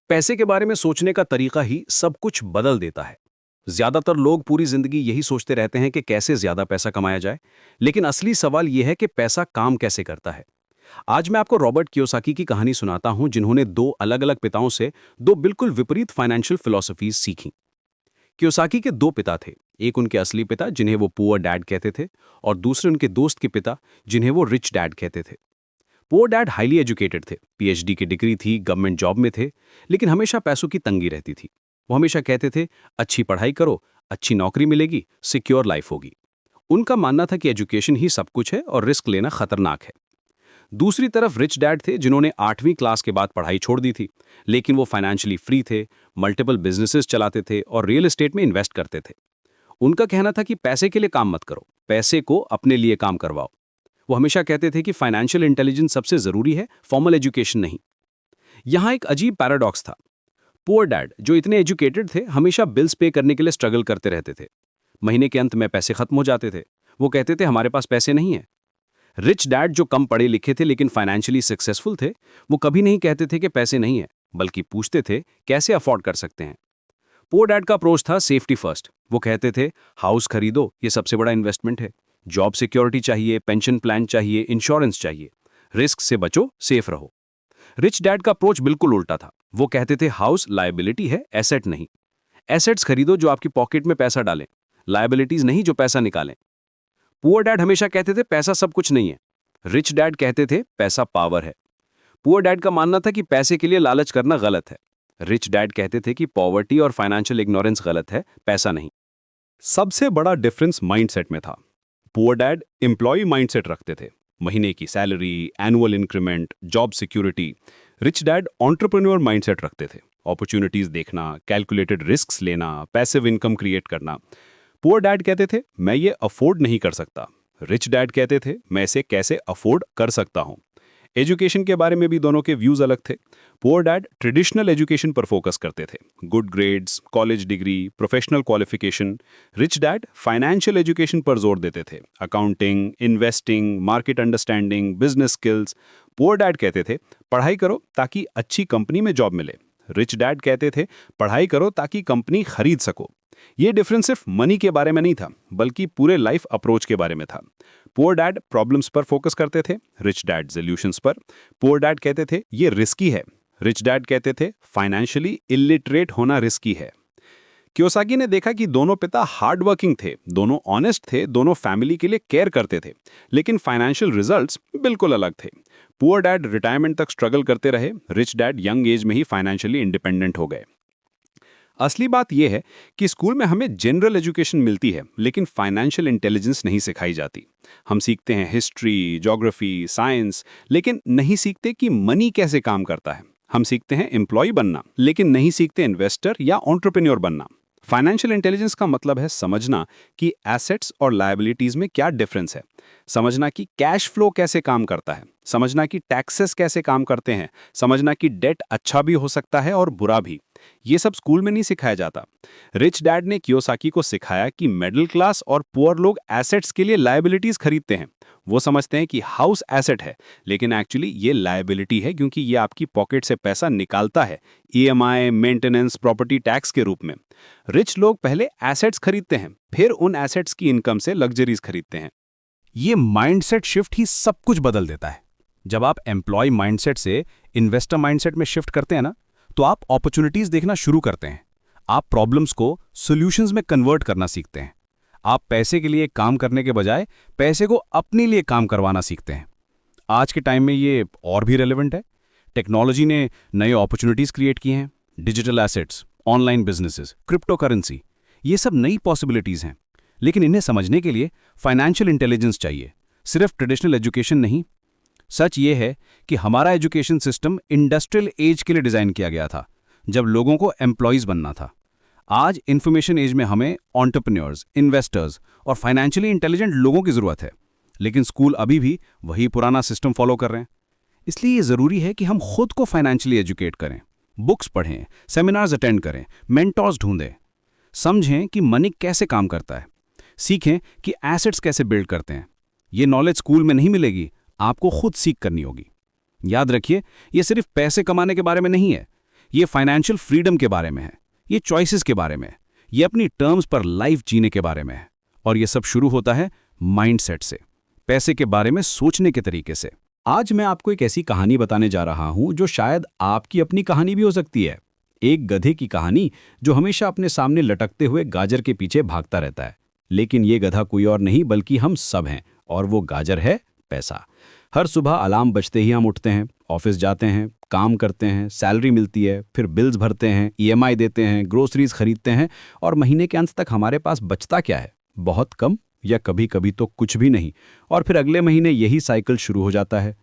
पैसे के बारे में सोचने का तरीका ही सब कुछ बदल देता है। ज्यादातर लोग पूरी जिंदगी यही सोचते रहते हैं कि कैसे ज्यादा पैसा कमाया जाए, लेकिन असली सवाल यह है कि पैसा काम कैसे करता है। आज मैं आपको रॉबर्ट कियोसाकी की कहानी सुनाता हूं, जिन्होंने दो अलग-अलग पिताओं से दो बिल्कुल विपरीत फाइनेंशियल फिलॉसफीज सीखी। कियोसाकी के दो पिता थे। एक उनके असली पिता, जिन्हें वो पुअर डैड कहते थे, और दूसरे उनके दोस्त के पिता, जिन्हें वो रिच डैड कहते थे। पुअर डैड हाईली एजुकेटेड थे, पीएचडी की डिग्री थी, गवर्नमेंट जॉब में थे, लेकिन हमेशा पैसों की तंगी रहती थी। वो हमेशा कहते थे, अच्छी पढ़ाई करो, अच्छी नौकरी मिलेगी, सिक्योर लाइफ होगी। उनका मानना था कि एजुकेशन ही सब कुछ है और रिस्क लेना खतरनाक है। दूसरी तरफ रिच डैड थे, जिन्होंने 8वीं क्लास के बाद पढ़ाई छोड़ दी थी, लेकिन वो फाइनेंशियली फ्री थे, मल्टीपल बिजनेसेस चलाते थे और रियल एस्टेट में इन्वेस्ट करते थे। उनका कहना था कि पैसे के लिए काम मत करो, पैसे को अपने लिए काम करवाओ। वो हमेशा कहते थे कि फाइनेंशियल इंटेलिजेंस सबसे जरूरी है, फॉर्मल एजुकेशन नहीं। यहाँ एक अजीब पैराडॉक्स था। पुअर डैड, जो इतने एजुकेटेड थे, हमेशा बिल्स पे करने के लिए स्ट्रगल करते रहते थे। महीने के अंत में पैसे खत्म हो जाते थे। वो कहते थे, हमारे पास पैसे नहीं है। रिच डैड, जो कम पढ़े लिखे थे लेकिन फाइनेंशियली सक्सेसफुल थे, वो कभी नहीं कहते थे कि पैसे नहीं है, बल्कि पूछते थे कैसे अफोर्ड कर सकते हैं। पुअर डैड का अप्रोच था सेफ्टी फर्स्ट। वो कहते थे, हाउस खरीदो, ये सबसे बड़ा इन्वेस्टमेंट है। जॉब सिक्योरिटी चाहिए, पेंशन प्लान चाहिए, इंश्योरेंस चाहिए। रिस्क से बचो, सेफ रहो। रिच डैड का अप्रोच बिल्कुल उल्टा था। वो कहते थे, हाउस लायबिलिटी है, एसेट नहीं। एसेट्स खरीदो जो आपकी पॉकेट में पैसा डालें, लायबिलिटीज नहीं जो पैसा निकालें। पुअर डैड हमेशा कहते थे, पैसा सब कुछ नहीं है। रिच डैड कहते थे, पैसा पावर है। पुअर डैड का मानना था कि पैसे के लिए लालच करना गलत है। रिच डैड कहते थे कि पॉवर्टी और फाइनेंशियल इग्नोरेंस गलत है, पैसा नहीं। सबसे बड़ा डिफरेंस माइंडसेट में था। पुअर डैड एम्प्लॉय माइंडसेट रखते थे, महीने की salary, annual increment, job security. Rich dad entrepreneur mindset रखते थे, अपॉर्चुनिटीज देखना, कैलकुलेटेड रिस्क्स लेना, पैसिव इनकम क्रिएट करना। पुअर डैड कहते थे, मैं ये अफोर्ड नहीं कर सकता। रिच डैड कहते थे, मैं इसे कैसे अफोर्ड कर सकता हूं। एजुकेशन के बारे में भी दोनों के व्यूज अलग थे। पुअर डैड ट्रेडिशनल एजुकेशन पर फोकस करते थे, good grades, college degree, professional qualification. Rich dad financial education पर जोर देते थे, accounting, investing, market understanding, business skills. Poor dad कहते थे, पढ़ाई करो ताकि अच्छी कंपनी में जॉब मिले। रिच डैड कहते थे, पढ़ाई करो ताकि कंपनी खरीद सको। ये डिफरेंस सिर्फ मनी के बारे में नहीं था, बल्कि पूरे लाइफ अप्रोच के बारे में था। पुअर डैड प्रॉब्लम्स पर फोकस करते थे, रिच डैड सॉल्यूशंस पर। पुअर डैड कहते थे, ये रिस्की है। रिच डैड कहते थे, फाइनेंशियली इलिटरेट होना रिस्की है। कियोसाकी ने देखा कि दोनों पिता हार्ड वर्किंग थे, दोनों ऑनेस्ट थे, दोनों फैमिली के लिए केयर करते थे, लेकिन फाइनेंशियल रिजल्ट्स बिल्कुल अलग थे। पुअर डैड रिटायरमेंट तक स्ट्रगल करते रहे, रिच डैड यंग एज में ही फाइनेंशियली इंडिपेंडेंट हो गए। असली बात यह है कि स्कूल में हमें जनरल एजुकेशन मिलती है, लेकिन फाइनेंशियल इंटेलिजेंस नहीं सिखाई जाती। हम सीखते हैं हिस्ट्री, ज्योग्राफी, साइंस, लेकिन नहीं सीखते कि मनी कैसे काम करता है। हम सीखते हैं एम्प्लॉय बनना, लेकिन नहीं सीखते इन्वेस्टर या एंटरप्रेन्योर बनना। फाइनेंशियल इंटेलिजेंस का मतलब है समझना कि एसेट्स और लायबिलिटीज में क्या डिफरेंस है, समझना कि कैश फ्लो कैसे काम करता है, समझना कि टैक्सेस कैसे काम करते हैं, समझना कि डेट अच्छा भी हो सकता है और बुरा भी। ये सब स्कूल में नहीं सिखाया जाता। रिच डैड ने कियोसाकी को सिखाया कि मिडिल क्लास और पुअर लोग एसेट्स के लिए लायबिलिटीज खरीदते हैं। वो समझते हैं कि हाउस एसेट है, लेकिन एक्चुअली ये लायबिलिटी है, क्योंकि ये आपकी पॉकेट से पैसा निकालता है, ईएमआई, मेंटेनेंस, प्रॉपर्टी टैक्स के रूप में। रिच लोग पहले एसेट्स खरीदते हैं, फिर उन एसेट्स की इनकम से लग्जरीज खरीदते हैं। ये माइंडसेट शिफ्ट ही सब कुछ बदल देता है। जब आप एम्प्लॉय माइंडसेट से इन्वेस्टर माइंडसेट में शिफ्ट करते हैं ना, तो आप अपॉर्चुनिटीज देखना शुरू करते हैं। आप प्रॉब्लम्स को सॉल्यूशंस में कन्वर्ट करना सीखते हैं। आप पैसे के लिए काम करने के बजाय पैसे को अपने लिए काम करवाना सीखते हैं। आज के टाइम में ये और भी रेलेवेंट है। टेक्नोलॉजी ने नए अपॉर्चुनिटीज क्रिएट किए हैं। Digital assets, online businesses, crypto currency, ये सब नई पॉसिबिलिटीज हैं। लेकिन इन्हें समझने के लिए फाइनेंशियल इंटेलिजेंस चाहिए, सिर्फ ट्रेडिशनल एजुकेशन नहीं। सच ये है कि हमारा एजुकेशन सिस्टम इंडस्ट्रियल एज के लिए डिज़ाइन किया गया था, जब लोगों को एम्प्लॉयज़ बनना था। आज इन्फॉर्मेशन एज में हमें एंटरप्रेन्योर्स, इन्वेस्टर्स और फाइनेंशियली इंटेलिजेंट लोगों की ज़रूरत है। लेकिन स्कूल अभी भी वही पुराना सिस्टम फॉलो कर रहे हैं। इसलिए ये ज़रूरी है कि हम खुद को फाइनेंशियली एजुकेट करें, बुक्स पढ़ें, सेमिनार्स अटेंड करें, मेंटर्स ढूंढें, समझें कि मनी कैसे काम करता है, सीखें कि एसेट्स कैसे बिल्ड करते हैं। ये नॉलेज स्कूल में नहीं मिलेगी, आपको खुद सीख करनी होगी। याद रखिए, ये सिर्फ पैसे कमाने के बारे में नहीं है, ये फाइनेंशियल फ्रीडम के बारे में है, ये चॉइसेस के बारे में है, ये अपनी टर्म्स पर लाइफ जीने के बारे में है। और ये सब शुरू होता है माइंडसेट से, पैसे के बारे में सोचने के तरीके से। आज मैं आपको एक ऐसी कहानी बताने जा रहा हूं जो शायद आपकी अपनी कहानी भी हो सकती है। एक गधे की कहानी जो हमेशा अपने सामने लटकते हुए गाजर के पीछे भागता रहता है। लेकिन ये गधा कोई और नहीं बल्कि हम सब हैं, और वो गाजर है पैसा। हर सुबह अलार्म बजते ही हम उठते हैं, ऑफिस जाते हैं, काम करते हैं, सैलरी मिलती है, फिर बिल्स भरते हैं, ईएमआई देते हैं, ग्रोसरीज खरीदते हैं, और महीने के अंत तक हमारे पास बचता क्या है? बहुत कम, या कभी कभी तो कुछ भी नहीं। और फिर अगले महीने यही साइकिल शुरू हो जाता है।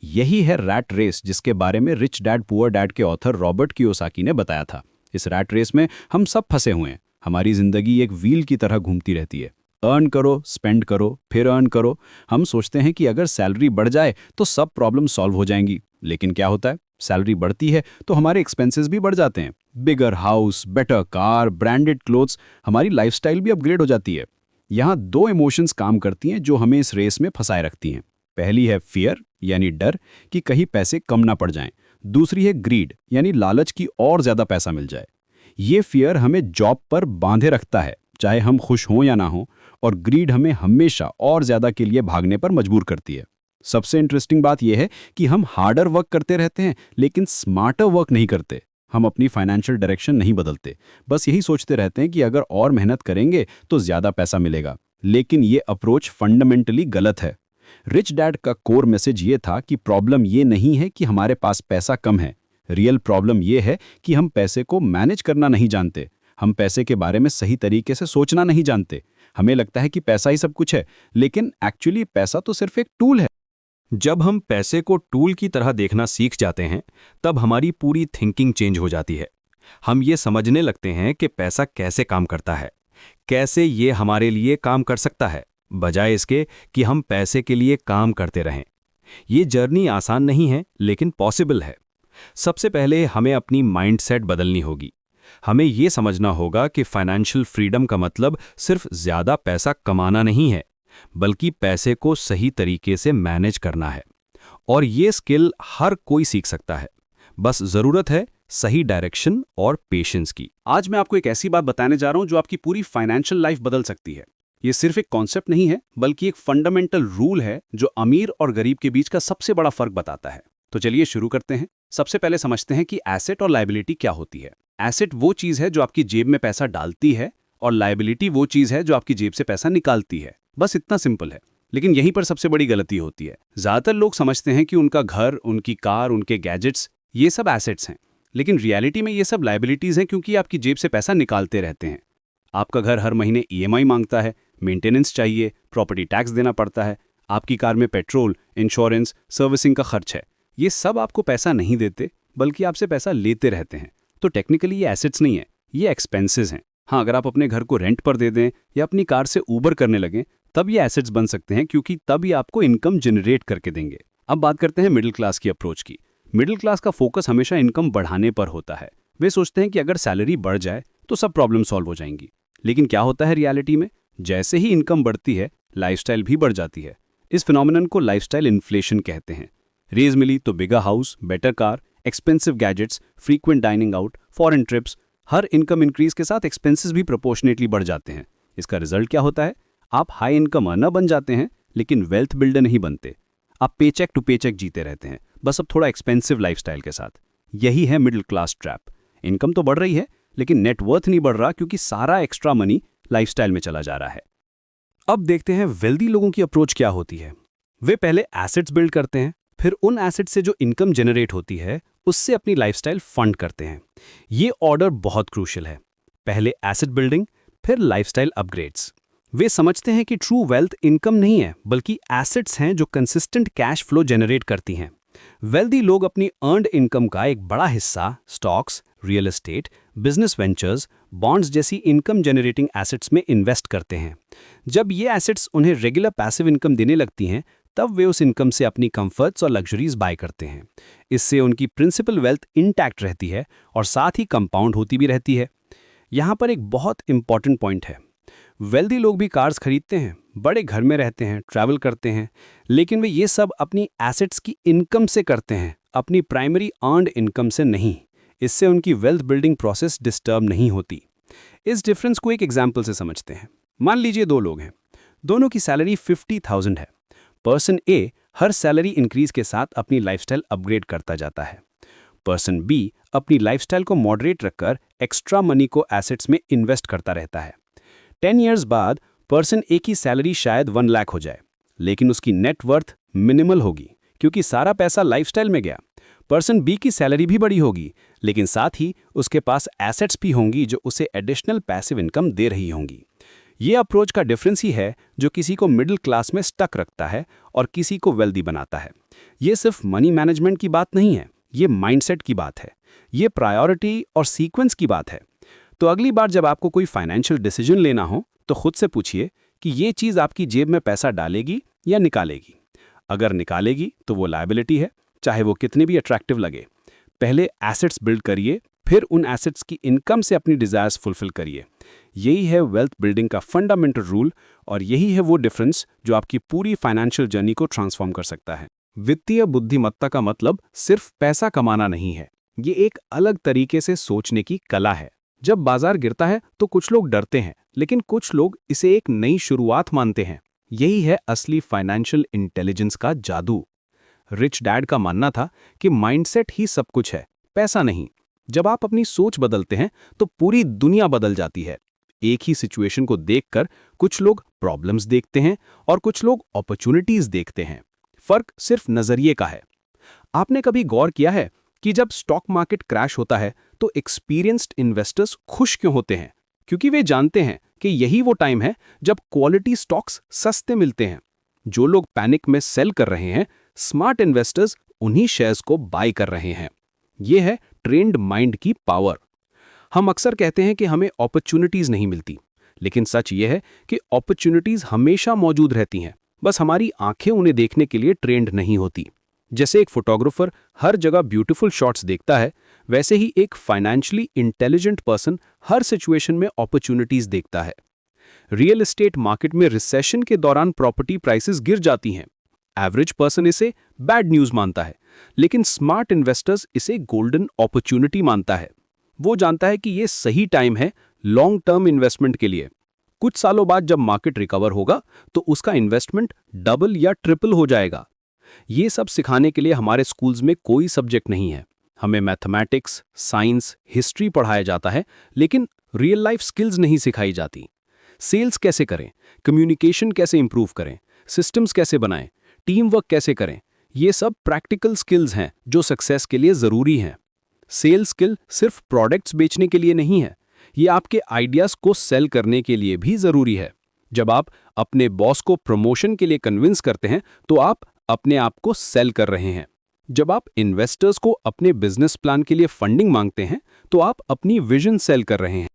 यही है रैट रेस, जिसके बारे में रिच डैड पुअर डैड के ऑथर रॉबर्ट कियोसाकी ने बताया था। इस रैट रेस में हम सब फंसे हुए हैं। हमारी जिंदगी एक व्हील की तरह घूमती रहती है। अर्न करो, स्पेंड करो, फिर अर्न करो। हम सोचते हैं कि अगर सैलरी बढ़ जाए तो सब प्रॉब्लम सॉल्व हो जाएंगी। लेकिन क्या होता है? सैलरी बढ़ती है तो हमारे एक्सपेंसेस भी बढ़ जाते हैं। Bigger house, better car, branded clothes, हमारी लाइफस्टाइल भी अपग्रेड हो जाती है। यहाँ दो इमोशंस काम करती हैं जो हमें इस रेस में फंसाए रखती हैं। पहली है फियर, यानी डर कि कहीं पैसे कम ना पड़ जाएं। दूसरी है ग्रीड, यानी लालच की और ज्यादा पैसा मिल जाए। ये फियर हमें जॉब पर बांधे रखता है, चाहे हम खुश हों या ना हों, और ग्रीड हमें हमेशा और ज्यादा के लिए भागने पर मजबूर करती है। सबसे इंटरेस्टिंग बात यह है कि हम हार्डर वर्क करते रहते हैं लेकिन स्मार्टर वर्क नहीं करते। हम अपनी फाइनेंशियल डायरेक्शन नहीं बदलते, बस यही सोचते रहते हैं कि अगर और मेहनत करेंगे तो ज्यादा पैसा मिलेगा। लेकिन ये अप्रोच फंडामेंटली गलत है। रिच डैड का कोर मैसेज ये था कि प्रॉब्लम ये नहीं है कि हमारे पास पैसा कम है। रियल प्रॉब्लम ये है कि हम पैसे को मैनेज करना नहीं जानते। हम पैसे के बारे में सही तरीके से सोचना नहीं जानते। हमें लगता है कि पैसा ही सब कुछ है, लेकिन एक्चुअली पैसा तो सिर्फ एक टूल है। जब हम पैसे को टूल की तरह देखना सीख जाते हैं, तब हमारी पूरी थिंकिंग चेंज हो जाती है। हम ये समझने लगते हैं कि पैसा कैसे काम करता है, कैसे ये हमारे लिए काम कर सकता है, बजाय इसके कि हम पैसे के लिए काम करते रहें। ये जर्नी आसान नहीं है, लेकिन पॉसिबल है। सबसे पहले हमें अपनी माइंडसेट बदलनी होगी। हमें ये समझना होगा कि फाइनेंशियल फ्रीडम का मतलब सिर्फ ज्यादा पैसा कमाना नहीं है, बल्कि पैसे को सही तरीके से मैनेज करना है। और ये स्किल हर कोई सीख सकता है, बस जरूरत है सही डायरेक्शन और पेशेंस की। आज मैं आपको एक ऐसी बात बताने जा रहा हूं जो आपकी पूरी फाइनेंशियल लाइफ बदल सकती है। ये सिर्फ एक कॉन्सेप्ट नहीं है, बल्कि एक फंडामेंटल रूल है जो अमीर और गरीब के बीच का सबसे बड़ा फर्क बताता है। तो चलिए शुरू करते हैं। सबसे पहले समझते हैं कि एसेट और लायबिलिटी क्या होती है। एसेट वो चीज है जो आपकी जेब में पैसा डालती है, और लायबिलिटी वो चीज है जो आपकी जेब से पैसा निकालती है। बस इतना सिंपल है। लेकिन यहीं पर सबसे बड़ी गलती होती है। ज्यादातर लोग समझते हैं कि उनका घर, उनकी कार, उनके गैजेट्स, ये सब एसेट्स हैं। लेकिन रियलिटी में ये सब लायबिलिटीज हैं, क्योंकि आपकी जेब से पैसा निकालते रहते हैं। आपका घर हर महीने ईएमआई मांगता है, मेंटेनेंस चाहिए, प्रॉपर्टी टैक्स देना पड़ता है। आपकी कार में पेट्रोल, इंश्योरेंस, सर्विसिंग का खर्च है। ये सब आपको पैसा नहीं देते, बल्कि आपसे पैसा लेते रहते हैं। तो टेक्निकली ये एसेट्स नहीं है, ये एक्सपेंसेस हैं। हाँ, अगर आप अपने घर को रेंट पर दे दें या अपनी कार से ऊबर करने लगें, तब ये एसेट्स बन सकते हैं, क्योंकि तब ये आपको इनकम जनरेट करके देंगे। अब बात करते हैं मिडिल क्लास की अप्रोच की। मिडिल क्लास का फोकस हमेशा इनकम बढ़ाने पर होता है। वे सोचते हैं कि अगर सैलरी बढ़ जाए तो सब प्रॉब्लम सॉल्व हो जाएंगी। लेकिन क्या होता है रियलिटी में? जैसे ही इनकम बढ़ती है, लाइफस्टाइल भी बढ़ जाती है। इस फिनोमिनन को लाइफस्टाइल इन्फ्लेशन कहते हैं। रेज मिली तो bigger house, better car, expensive gadgets, frequent dining out, foreign trips. हर इनकम इंक्रीज के साथ एक्सपेंसेस भी प्रोपोर्शनेटली बढ़ जाते हैं। इसका रिजल्ट क्या होता है? आप हाई इनकम अर्नर बन जाते हैं, लेकिन वेल्थ बिल्डर नहीं बनते। आप पेचेक टू पेचेक जीते रहते हैं, बस अब थोड़ा एक्सपेंसिव लाइफस्टाइल के साथ। यही है मिडिल क्लास ट्रैप। इनकम तो बढ़ रही है, लेकिन नेटवर्थ नहीं बढ़ रहा, क्योंकि सारा एक्स्ट्रा मनी लाइफस्टाइल में चला जा रहा है। अब देखते हैं वेल्दी लोगों की अप्रोच क्या होती है। वे पहले एसेट्स बिल्ड करते हैं, फिर उन एसेट्स से जो इनकम जनरेट होती है उससे अपनी लाइफस्टाइल फंड करते हैं। ये ऑर्डर बहुत क्रूशियल है। पहले एसेट बिल्डिंग, फिर लाइफस्टाइल अपग्रेड्स। वे समझते हैं कि ट्रू वेल्थ इनकम नहीं है, बल्कि एसेट्स हैं जो कंसिस्टेंट कैश फ्लो जनरेट करती हैं। वेल्दी लोग अपनी अर्नड इनकम का एक बड़ा हिस्सा stocks, real estate, business ventures, bonds जैसी इनकम जनरेटिंग एसेट्स में इन्वेस्ट करते हैं। जब ये एसेट्स उन्हें रेगुलर पैसिव इनकम देने लगती हैं, तब वे उस इनकम से अपनी कंफर्ट्स और लग्जरीज बाय करते हैं। इससे उनकी प्रिंसिपल वेल्थ इंटैक्ट रहती है और साथ ही कंपाउंड होती भी रहती है। यहाँ पर एक बहुत इंपॉर्टेंट पॉइंट है। वेल्दी लोग भी कार्स खरीदते हैं, बड़े घर में रहते हैं, ट्रैवल करते हैं, लेकिन वे ये सब अपनी एसेट्स की इनकम से करते हैं, अपनी प्राइमरी अर्नड इनकम से नहीं। इससे उनकी वेल्थ बिल्डिंग प्रोसेस डिस्टर्ब नहीं होती। इस डिफरेंस को एक एग्जाम्पल से समझते हैं। मान लीजिए दो लोग हैं, दोनों की सैलरी 50,000 है। पर्सन ए हर सैलरी इंक्रीज के साथ अपनी लाइफस्टाइल अपग्रेड करता जाता है। पर्सन बी अपनी लाइफस्टाइल को मॉडरेट रखकर एक्स्ट्रा मनी को एसेट्स में इन्वेस्ट करता रहता है। 10 इयर्स बाद पर्सन ए की सैलरी शायद 1 लाख हो जाए, लेकिन उसकी नेट वर्थ मिनिमल होगी क्योंकि सारा पैसा लाइफस्टाइल में गया। पर्सन बी की सैलरी भी बड़ी होगी, लेकिन साथ ही उसके पास एसेट्स भी होंगी जो उसे एडिशनल पैसिव इनकम दे रही होंगी। ये अप्रोच का डिफरेंस ही है जो किसी को मिडिल क्लास में स्टक रखता है और किसी को वेल्दी बनाता है। ये सिर्फ मनी मैनेजमेंट की बात नहीं है, ये माइंडसेट की बात है, ये प्रायोरिटी और सीक्वेंस की बात है। तो अगली बार जब आपको कोई फाइनेंशियल डिसीजन लेना हो तो खुद से पूछिए कि ये चीज़ आपकी जेब में पैसा डालेगी या निकालेगी। अगर निकालेगी तो वो लायबिलिटी है, चाहे वो कितने भी अट्रैक्टिव लगे। पहले एसेट्स बिल्ड करिए, फिर उन एसेट्स की इनकम से अपनी डिज़ायर्स फुलफिल करिए। यही है वेल्थ बिल्डिंग का फंडामेंटल रूल और यही है वो डिफरेंस जो आपकी पूरी फाइनेंशियल जर्नी को ट्रांसफॉर्म कर सकता है। वित्तीय बुद्धिमत्ता का मतलब सिर्फ पैसा कमाना नहीं है, ये एक अलग तरीके से सोचने की कला है। जब बाजार गिरता है तो कुछ लोग डरते हैं, लेकिन कुछ लोग इसे एक नई शुरुआत मानते हैं। यही है असली फाइनेंशियल इंटेलिजेंस का जादू। रिच डैड का मानना था कि माइंडसेट ही सब कुछ है, पैसा नहीं। जब आप अपनी सोच बदलते हैं तो पूरी दुनिया बदल जाती है। एक ही सिचुएशन को देखकर कुछ लोग प्रॉब्लम्स देखते हैं और कुछ लोग अपॉर्चुनिटीज देखते हैं। फर्क सिर्फ नजरिए का है। आपने कभी गौर किया है कि जब स्टॉक मार्केट क्रैश होता है तो एक्सपीरियंस्ड इन्वेस्टर्स खुश क्यों होते हैं? क्योंकि वे जानते हैं कि यही वो टाइम है जब क्वालिटी स्टॉक्स सस्ते मिलते हैं। जो लोग पैनिक में सेल कर रहे हैं, स्मार्ट इन्वेस्टर्स उन्हीं शेयर्स को बाय कर रहे हैं। यह है ट्रेंड माइंड की पावर। हम अक्सर कहते हैं कि हमें अपॉर्चुनिटीज नहीं मिलती, लेकिन सच यह है कि अपॉर्चुनिटीज हमेशा मौजूद रहती हैं, बस हमारी आंखें उन्हें देखने के लिए ट्रेंड नहीं होती। जैसे एक फोटोग्राफर हर जगह ब्यूटीफुल शॉट्स देखता है, वैसे ही एक फाइनेंशियली इंटेलिजेंट पर्सन हर सिचुएशन में अपॉर्चुनिटीज देखता है। रियल एस्टेट मार्केट में रिसेशन के दौरान प्रॉपर्टी प्राइसेस गिर जाती हैं। एवरेज पर्सन इसे बैड न्यूज मानता है, लेकिन स्मार्ट इन्वेस्टर्स इसे गोल्डन अपॉर्चुनिटी मानता है। वो जानता है कि ये सही टाइम है लॉन्ग टर्म इन्वेस्टमेंट के लिए। कुछ सालों बाद जब मार्केट रिकवर होगा तो उसका इन्वेस्टमेंट डबल या ट्रिपल हो जाएगा। ये सब सिखाने के लिए हमारे स्कूल्स में कोई सब्जेक्ट नहीं है। हमें मैथमेटिक्स, साइंस, हिस्ट्री पढ़ाया जाता है, लेकिन रियल लाइफ स्किल्स नहीं सिखाई जाती। सेल्स कैसे करें, कम्युनिकेशन कैसे इंप्रूव करें, सिस्टम्स कैसे बनाएं, टीम वर्क कैसे करें, ये सब प्रैक्टिकल स्किल्स हैं जो सक्सेस के लिए ज़रूरी हैं। सेल्स स्किल सिर्फ प्रोडक्ट्स बेचने के लिए नहीं है, ये आपके आइडियाज़ को सेल करने के लिए भी ज़रूरी है। जब आप अपने बॉस को प्रमोशन के लिए कन्विंस करते हैं तो आप अपने आप को सेल कर रहे हैं। जब आप इन्वेस्टर्स को अपने बिजनेस प्लान के लिए फंडिंग मांगते हैं तो आप अपनी विजन सेल कर रहे हैं।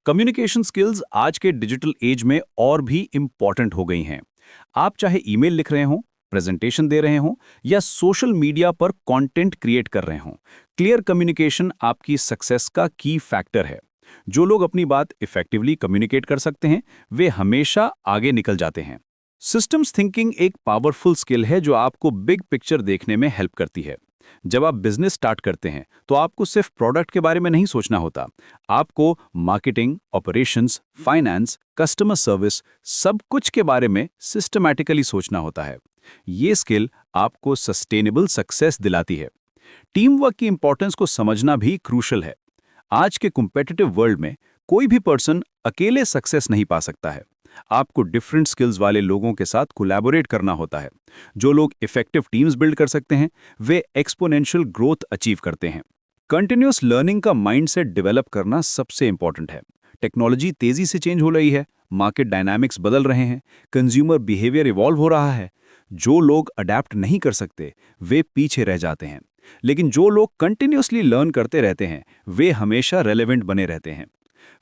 कम्युनिकेशन स्किल्स आज के डिजिटल एज में और भी इंपॉर्टेंट हो गई हैं। आप चाहे ईमेल लिख रहे हों, प्रेजेंटेशन दे रहे हों या सोशल मीडिया पर कंटेंट क्रिएट कर रहे हों, क्लियर कम्युनिकेशन आपकी सक्सेस का की फैक्टर है। जो लोग अपनी बात इफेक्टिवली कम्युनिकेट कर सकते हैं, वे हमेशा आगे निकल जाते हैं। सिस्टम्स थिंकिंग एक पावरफुल स्किल है जो आपको बिग पिक्चर देखने में हेल्प करती है। जब आप बिजनेस स्टार्ट करते हैं तो आपको सिर्फ प्रोडक्ट के बारे में नहीं सोचना होता, आपको marketing, operations, finance, customer service, सब कुछ के बारे में सिस्टमैटिकली सोचना होता है। ये स्किल आपको सस्टेनेबल सक्सेस दिलाती है। टीम वर्क की इंपॉर्टेंस को समझना भी क्रूशल है। आज के कॉम्पिटिटिव वर्ल्ड में कोई भी पर्सन अकेले सक्सेस नहीं पा सकता है। आपको डिफरेंट स्किल्स वाले लोगों के साथ कोलैबोरेट करना होता है। जो लोग इफेक्टिव टीम्स बिल्ड कर सकते हैं, वे एक्सपोनेंशियल ग्रोथ अचीव करते हैं। कंटिन्यूअस लर्निंग का माइंडसेट डेवलप करना सबसे इंपॉर्टेंट है। टेक्नोलॉजी तेजी से चेंज हो रही है, मार्केट डायनामिक्स बदल रहे हैं, कंज्यूमर बिहेवियर इवॉल्व हो रहा है। जो लोग अडेप्ट नहीं कर सकते, वे पीछे रह जाते हैं। लेकिन जो लोग कंटिन्यूअसली लर्न करते रहते हैं, वे हमेशा रेलेवेंट बने रहते हैं।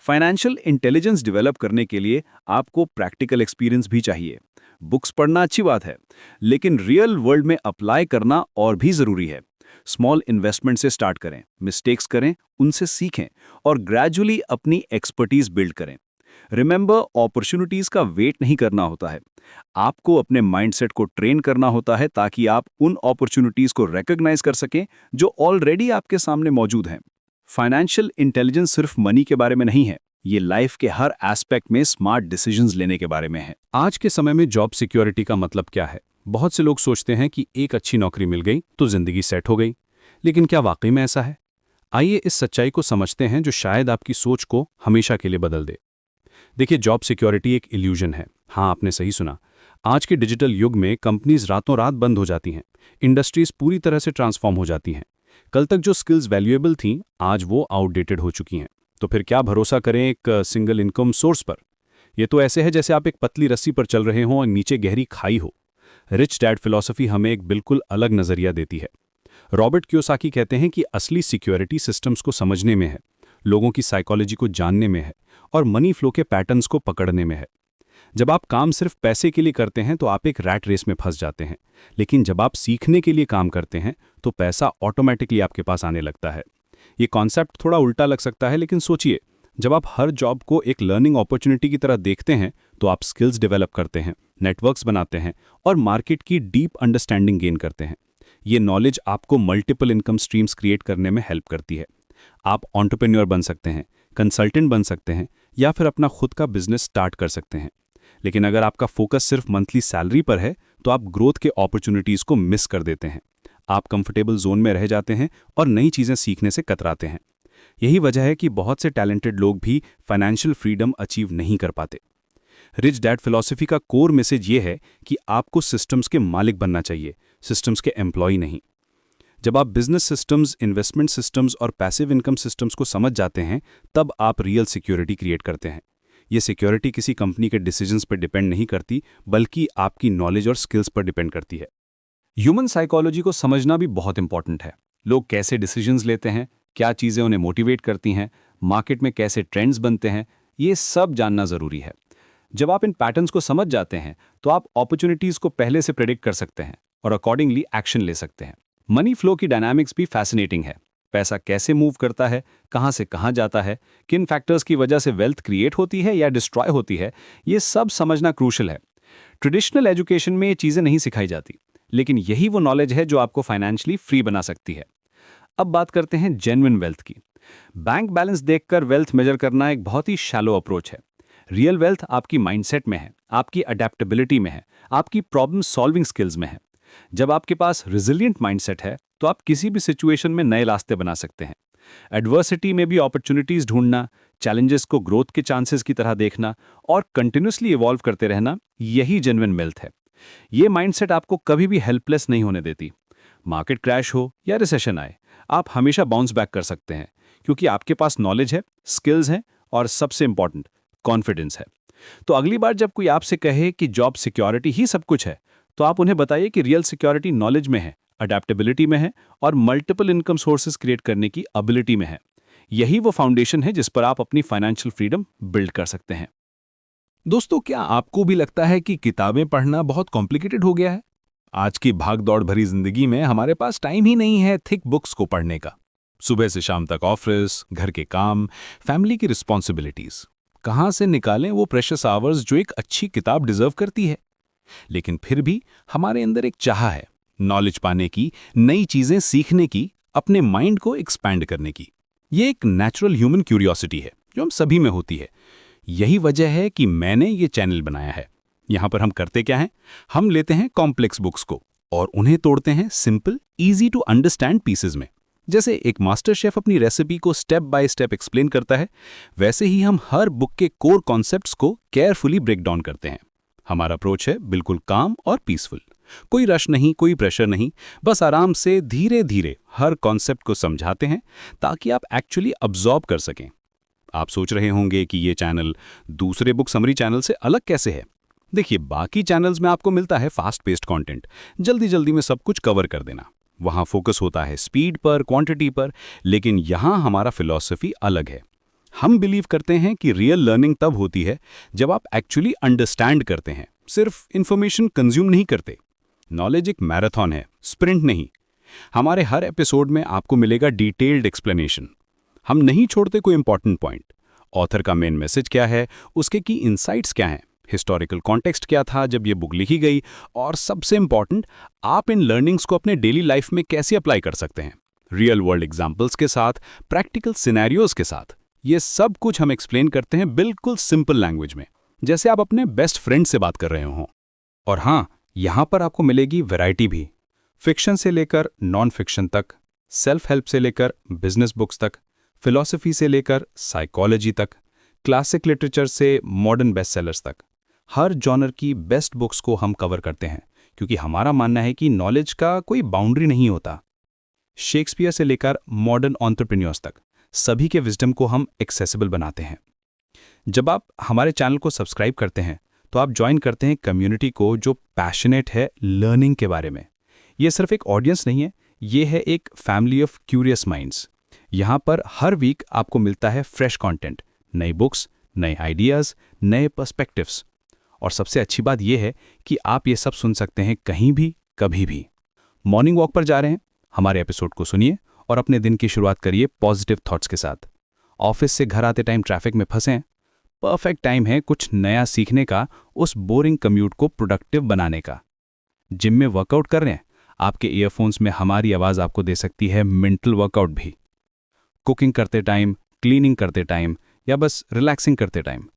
फाइनेंशियल इंटेलिजेंस डेवलप करने के लिए आपको प्रैक्टिकल एक्सपीरियंस भी चाहिए। बुक्स पढ़ना अच्छी बात है, लेकिन रियल वर्ल्ड में अप्लाई करना और भी ज़रूरी है। स्मॉल इन्वेस्टमेंट से स्टार्ट करें, मिस्टेक्स करें, उनसे सीखें और ग्रेजुअली अपनी एक्सपर्टीज बिल्ड करें। रिमेंबर, अपॉर्चुनिटीज का वेट नहीं करना होता है, आपको अपने माइंडसेट को ट्रेन करना होता है ताकि आप उन अपॉर्चुनिटीज को रिकॉग्नाइज कर सकें जो ऑलरेडी आपके सामने मौजूद हैं। फाइनेंशियल इंटेलिजेंस सिर्फ मनी के बारे में नहीं है, ये लाइफ के हर एस्पेक्ट में स्मार्ट डिसीजंस लेने के बारे में है। आज के समय में जॉब सिक्योरिटी का मतलब क्या है? बहुत से लोग सोचते हैं कि एक अच्छी नौकरी मिल गई तो जिंदगी सेट हो गई, लेकिन क्या वाकई में ऐसा है? आइए इस सच्चाई को समझते हैं जो शायद आपकी सोच को हमेशा के लिए बदल दे। देखिए, जॉब सिक्योरिटी एक इल्यूजन है। हाँ, आपने सही सुना। आज के डिजिटल युग में कंपनीज रातों रात बंद हो जाती हैं, इंडस्ट्रीज पूरी तरह से ट्रांसफॉर्म हो जाती हैं। कल तक जो स्किल्स वैल्यूएबल थीं, आज वो आउटडेटेड हो चुकी हैं। तो फिर क्या भरोसा करें एक सिंगल इनकम सोर्स पर? ये तो ऐसे है जैसे आप एक पतली रस्सी पर चल रहे हों और नीचे गहरी खाई हो। रिच डैड फिलॉसफी हमें एक बिल्कुल अलग नजरिया देती है। रॉबर्ट कियोसाकी कहते हैं कि असली सिक्योरिटी सिस्टम्स को समझने में है, लोगों की साइकोलॉजी को जानने में है और मनी फ्लो के पैटर्न्स को पकड़ने में है। जब आप काम सिर्फ पैसे के लिए करते हैं तो आप एक रैट रेस में फंस जाते हैं, लेकिन जब आप सीखने के लिए काम करते हैं तो पैसा ऑटोमेटिकली आपके पास आने लगता है। ये कॉन्सेप्ट थोड़ा उल्टा लग सकता है, लेकिन सोचिए, जब आप हर जॉब को एक लर्निंग अपॉर्चुनिटी की तरह देखते हैं तो आप स्किल्स डेवलप करते हैं, नेटवर्क्स बनाते हैं और मार्केट की डीप अंडरस्टैंडिंग गेन करते हैं। ये नॉलेज आपको मल्टीपल इनकम स्ट्रीम्स क्रिएट करने में हेल्प करती है। आप एंटरप्रेन्योर बन सकते हैं, कंसल्टेंट बन सकते हैं या फिर अपना खुद का बिजनेस स्टार्ट कर सकते हैं। लेकिन अगर आपका फोकस सिर्फ मंथली सैलरी पर है तो आप ग्रोथ के अपॉर्चुनिटीज़ को मिस कर देते हैं। आप कंफर्टेबल जोन में रह जाते हैं और नई चीज़ें सीखने से कतराते हैं। यही वजह है कि बहुत से टैलेंटेड लोग भी फाइनेंशियल फ्रीडम अचीव नहीं कर पाते। रिच डैड फिलॉसफी का कोर मैसेज ये है कि आपको सिस्टम्स के मालिक बनना चाहिए, सिस्टम्स के एम्प्लॉय नहीं। जब आप बिजनेस सिस्टम्स, इन्वेस्टमेंट सिस्टम्स और पैसिव इनकम सिस्टम्स को समझ जाते हैं, तब आप रियल सिक्योरिटी क्रिएट करते हैं। ये सिक्योरिटी किसी कंपनी के डिसीजंस पर डिपेंड नहीं करती, बल्कि आपकी नॉलेज और स्किल्स पर डिपेंड करती है। ह्यूमन साइकोलॉजी को समझना भी बहुत इंपॉर्टेंट है। लोग कैसे डिसीजंस लेते हैं, क्या चीज़ें उन्हें मोटिवेट करती हैं, मार्केट में कैसे ट्रेंड्स बनते हैं, ये सब जानना ज़रूरी है। जब आप इन पैटर्न्स को समझ जाते हैं तो आप अपॉर्चुनिटीज़ को पहले से प्रेडिक्ट कर सकते हैं और अकॉर्डिंगली एक्शन ले सकते हैं। मनी फ्लो की डायनामिक्स भी फैसिनेटिंग है। पैसा कैसे मूव करता है, कहाँ से कहाँ जाता है, किन फैक्टर्स की वजह से वेल्थ क्रिएट होती है या डिस्ट्रॉय होती है, ये सब समझना क्रूशल है। ट्रेडिशनल एजुकेशन में ये चीज़ें नहीं सिखाई जाती, लेकिन यही वो नॉलेज है जो आपको फाइनेंशियली फ्री बना सकती है। अब बात करते हैं जेन्युइन वेल्थ की। बैंक बैलेंस देखकर वेल्थ मेजर करना एक बहुत ही शैलो अप्रोच है। रियल वेल्थ आपकी माइंडसेट में है, आपकी अडेप्टेबिलिटी में है, आपकी प्रॉब्लम सॉल्विंग स्किल्स में है। जब आपके पास रिजिलियंट माइंडसेट है तो आप किसी भी सिचुएशन में नए रास्ते बना सकते हैं। एडवर्सिटी में भी अपॉर्चुनिटीज ढूंढना, चैलेंजेस को ग्रोथ के चांसेस की तरह देखना और कंटिन्यूसली इवॉल्व करते रहना, यही जेन्युइन वेल्थ है। ये माइंडसेट आपको कभी भी हेल्पलेस नहीं होने देती। मार्केट क्रैश हो या रिसेशन आए, आप हमेशा बाउंस बैक कर सकते हैं, क्योंकि आपके पास नॉलेज है, स्किल्स हैं और सबसे इंपॉर्टेंट कॉन्फिडेंस है। तो अगली बार जब कोई आपसे कहे कि जॉब सिक्योरिटी ही सब कुछ है, तो आप उन्हें बताइए कि रियल सिक्योरिटी नॉलेज में है, अडेप्टेबिलिटी में है और मल्टीपल इनकम सोर्सेज क्रिएट करने की एबिलिटी में है। यही वो फाउंडेशन है जिस पर आप अपनी फाइनेंशियल फ्रीडम बिल्ड कर सकते हैं। दोस्तों, क्या आपको भी लगता है कि किताबें पढ़ना बहुत कॉम्प्लिकेटेड हो गया है? आज की भाग-दौड़ भरी जिंदगी में हमारे पास टाइम ही नहीं है थिक बुक्स को पढ़ने का। सुबह से शाम तक ऑफिस, घर के काम, फैमिली की रिस्पॉन्सिबिलिटीज। कहाँ से निकालें वो प्रेशियस आवर्स जो एक अच्छी किताब डिजर्व करती है? लेकिन फिर भी हमारे अंदर एक चाह है, नॉलेज पाने की, नई चीजें सीखने की, अपने माइंड को एक्सपैंड करने की। ये एक नेचुरल ह्यूमन क्यूरियोसिटी है जो हम सभी में होती है। यही वजह है कि मैंने ये चैनल बनाया है। यहाँ पर हम करते क्या हैं? हम लेते हैं कॉम्प्लेक्स बुक्स को और उन्हें तोड़ते हैं simple, easy to understand pieces में। जैसे एक मास्टर शेफ अपनी रेसिपी को स्टेप बाय स्टेप एक्सप्लेन करता है, वैसे ही हम हर बुक के कोर कॉन्सेप्ट्स को केयरफुली ब्रेक डाउन करते हैं। हमारा अप्रोच है बिल्कुल काम और पीसफुल। कोई रश नहीं, कोई प्रेशर नहीं, बस आराम से धीरे धीरे हर कॉन्सेप्ट को समझाते हैं ताकि आप एक्चुअली अब्जॉर्ब कर सकें। आप सोच रहे होंगे कि ये चैनल दूसरे बुक समरी चैनल से अलग कैसे है? देखिए, बाकी चैनल्स में आपको मिलता है फास्ट पेस्ड कंटेंट, जल्दी जल्दी में सब कुछ कवर कर देना। वहाँ फोकस होता है स्पीड पर, क्वांटिटी पर, लेकिन यहाँ हमारा फिलॉसफी अलग है। हम बिलीव करते हैं कि रियल लर्निंग तब होती है जब आप एक्चुअली अंडरस्टैंड करते हैं, सिर्फ इंफॉर्मेशन कंज्यूम नहीं करते। नॉलेज एक मैराथन है, स्प्रिंट नहीं। हमारे हर एपिसोड में आपको मिलेगा डिटेल्ड एक्सप्लेनेशन। हम नहीं छोड़ते कोई इंपॉर्टेंट पॉइंट। ऑथर का मेन मैसेज क्या है, उसके की इनसाइट्स क्या हैं, हिस्टोरिकल कॉन्टेक्स्ट क्या था जब ये बुक लिखी गई, और सबसे इंपॉर्टेंट, आप इन लर्निंग्स को अपने डेली लाइफ में कैसे अप्लाई कर सकते हैं। रियल वर्ल्ड एग्जाम्पल्स के साथ, प्रैक्टिकल सिनेरियोज के साथ। ये सब कुछ हम एक्सप्लेन करते हैं बिल्कुल सिंपल लैंग्वेज में, जैसे आप अपने बेस्ट फ्रेंड से बात कर रहे हों। और हाँ, यहाँ पर आपको मिलेगी वैरायटी भी। फिक्शन से लेकर नॉन फिक्शन तक, सेल्फ हेल्प से लेकर बिजनेस बुक्स तक, फिलॉसफी से लेकर साइकोलॉजी तक, क्लासिक लिटरेचर से मॉडर्न बेस्ट सेलर्स तक। हर जॉनर की बेस्ट बुक्स को हम कवर करते हैं, क्योंकि हमारा मानना है कि नॉलेज का कोई बाउंड्री नहीं होता। शेक्सपियर से लेकर मॉडर्न एंटरप्रेन्योर्स तक सभी के विजडम को हम एक्सेसिबल बनाते हैं। जब आप हमारे चैनल को सब्सक्राइब करते हैं तो आप ज्वाइन करते हैं कम्युनिटी को जो पैशनेट है लर्निंग के बारे में। ये सिर्फ एक ऑडियंस नहीं है, ये है एक फैमिली ऑफ क्यूरियस माइंड्स। यहाँ पर हर वीक आपको मिलता है फ्रेश कंटेंट, नई बुक्स, नए आइडियाज़, नए पर्सपेक्टिव्स। और सबसे अच्छी बात यह है कि आप ये सब सुन सकते हैं कहीं भी, कभी भी। मॉर्निंग वॉक पर जा रहे हैं, हमारे एपिसोड को सुनिए और अपने दिन की शुरुआत करिए पॉजिटिव थॉट्स के साथ। ऑफिस से घर आते टाइम ट्रैफिक में फंसे हैं, परफेक्ट टाइम है कुछ नया सीखने का, उस बोरिंग कम्यूट को प्रोडक्टिव बनाने का। जिम में वर्कआउट कर रहे हैं, आपके ईयरफोन्स में हमारी आवाज़ आपको दे सकती है मेंटल वर्कआउट भी। कुकिंग करते टाइम, क्लीनिंग करते टाइम या बस रिलैक्सिंग करते टाइम,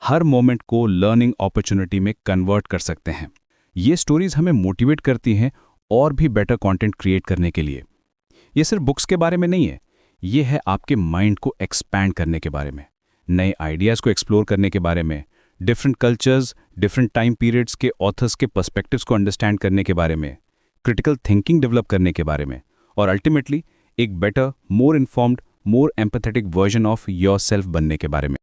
हर मोमेंट को लर्निंग अपॉर्चुनिटी में कन्वर्ट कर सकते हैं। ये स्टोरीज हमें मोटिवेट करती हैं और भी बेटर कंटेंट क्रिएट करने के लिए। ये सिर्फ बुक्स के बारे में नहीं है, ये है आपके माइंड को एक्सपैंड करने के बारे में, नए आइडियाज़ को एक्सप्लोर करने के बारे में, different cultures, different time periods के ऑथर्स के पर्सपेक्टिव्स को अंडरस्टैंड करने के बारे में, क्रिटिकल थिंकिंग डेवलप करने के बारे में, और अल्टीमेटली एक better, more informed, more empathetic version of yourself बनने के बारे में।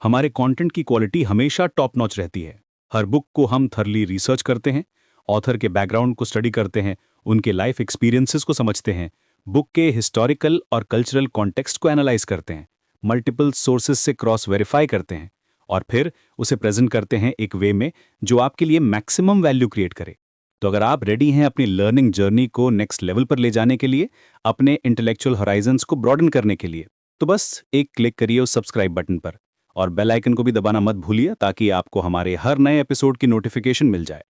हमारे कंटेंट की क्वालिटी हमेशा टॉप नॉच रहती है। हर बुक को हम थरली रिसर्च करते हैं, ऑथर के बैकग्राउंड को स्टडी करते हैं, उनके लाइफ एक्सपीरियंसेस को समझते हैं, बुक के हिस्टोरिकल और कल्चरल कॉन्टेक्स्ट को एनालाइज करते हैं, मल्टीपल सोर्सेज से क्रॉस वेरीफाई करते हैं और फिर उसे प्रेजेंट करते हैं एक वे में जो आपके लिए मैक्सिमम वैल्यू क्रिएट करे। तो अगर आप रेडी हैं अपनी लर्निंग जर्नी को नेक्स्ट लेवल पर ले जाने के लिए, अपने इंटेलेक्चुअल होराइजन्स को ब्रॉडन करने के लिए, तो बस एक क्लिक करिए उस सब्सक्राइब बटन पर और बेल आइकन को भी दबाना मत भूलिए ताकि आपको हमारे हर नए एपिसोड की नोटिफिकेशन मिल जाए।